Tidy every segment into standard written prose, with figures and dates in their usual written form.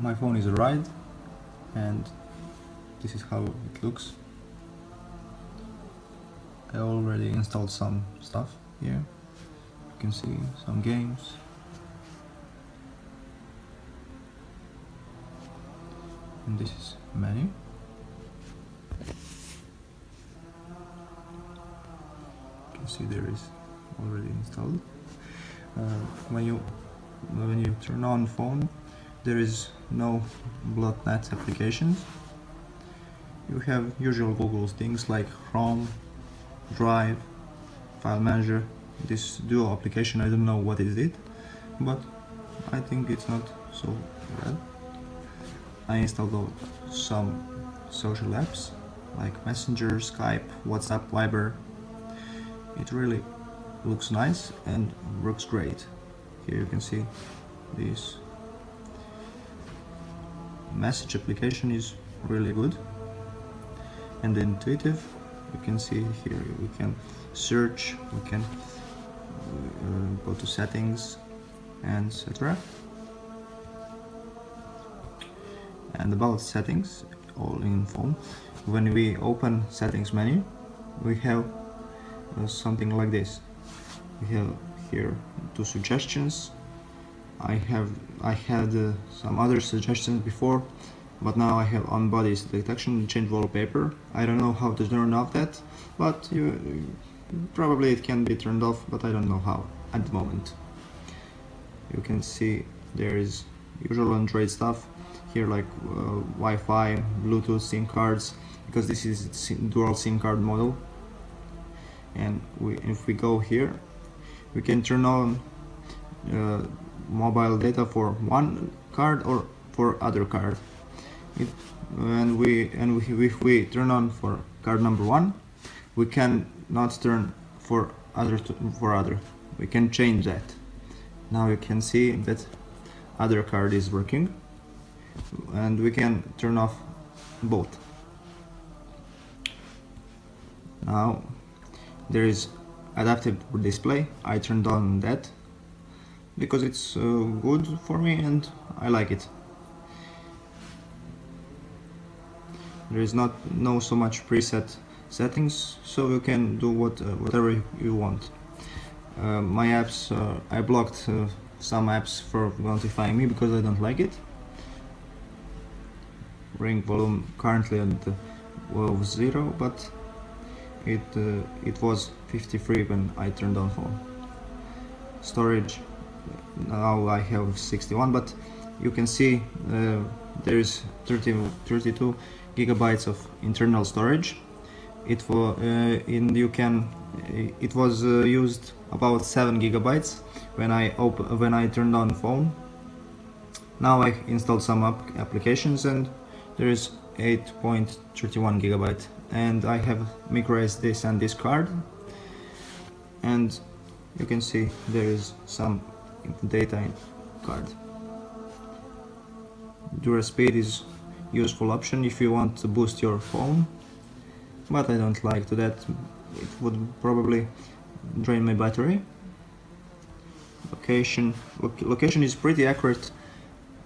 My phone is arrived, and this is how it looks. I already installed some stuff here. You can see some games. And this is menu. You can see there is already installed. When you turn on phone, there is no .NET applications. You have usual Google things like Chrome, Drive, File Manager. This duo application, I don't know what is it, but I think it's not so bad. I installed some social apps like Messenger, Skype, WhatsApp, Viber. It really looks nice and works great. Here you can see this message application is really good and intuitive. You can see here we can search, we can go to settings, and etc. And about settings, all in phone, when we open settings menu, we have something like this. We have here 2 suggestions. I had some other suggestions before, but now I have on bodies detection, change wallpaper. I don't know how to turn off that, but probably it can be turned off, but I don't know how at the moment. You can see there is usual Android stuff here, like Wi-Fi, Bluetooth, SIM cards, because this is dual SIM card model. And if we go here, we can turn on mobile data for one card or for other card. If we turn on for card number 1, we can not turn for other. We can change that. Now you can see that other card is working, and we can turn off both. Now there is adaptive display. I turned on that because it's good for me and I like it. There is no so much preset settings, so you can do whatever you want. My apps, I blocked some apps for notifying me because I don't like it. Ring volume currently at 0, but it was 53 when I turned on phone. Storage, now I have 61, but you can see there is 32 gigabytes of internal storage. It was used about 7 gigabytes when I turned on phone. Now I installed some applications and there is 8.31 gigabyte, and I have micro SD and this card, and you can see there is some data in card. DuraSpeed is useful option if you want to boost your phone, but I don't like to that. It would probably drain my battery. Location is pretty accurate.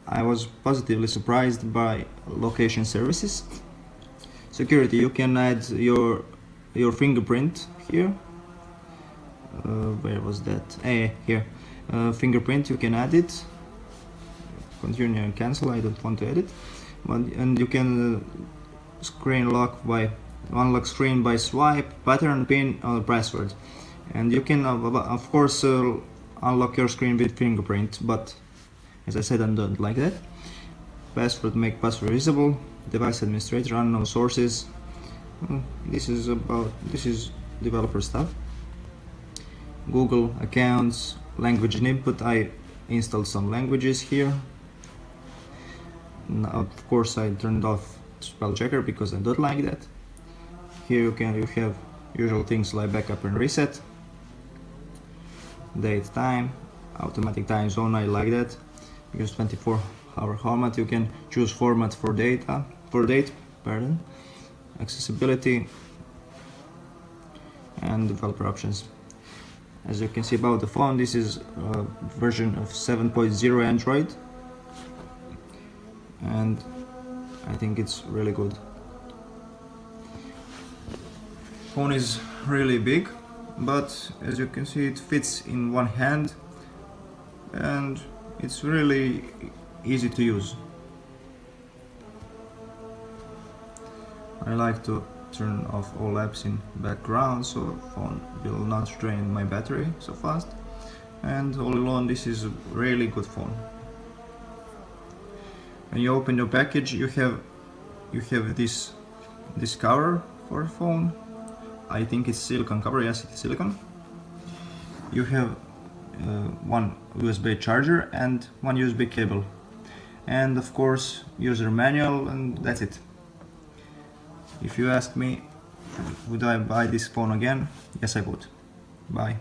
I was positively surprised by location services. Security, you can add your fingerprint here. Where was that? Here. Fingerprint, you can add it. Continue and cancel. I don't want to edit. And you can unlock screen by swipe, pattern, pin, or password. And you can of course unlock your screen with fingerprint, but as I said, I don't like that. Password, make password visible. Device administrator, unknown sources. This is developer stuff. Google accounts, language and input. I installed some languages here. Now, of course, I turned off spell checker because I don't like that. Here you have usual things like backup and reset. Date, time, automatic time zone. I like that because 24-hour format. You can choose format for date. Accessibility and developer options. As you can see about the phone, this is a version of 7.0 Android. and I think it's really good. Phone is really big, but as you can see it fits in one hand and it's really easy to use. I like to turn off all apps in background so phone will not drain my battery so fast, and all alone this is a really good phone. When you open your package you have this cover for the phone. I think it's silicone cover, yes it's silicone. You have one USB charger and one USB cable, and of course user manual, and that's it. If you ask me, would I buy this phone again? Yes I would. Bye.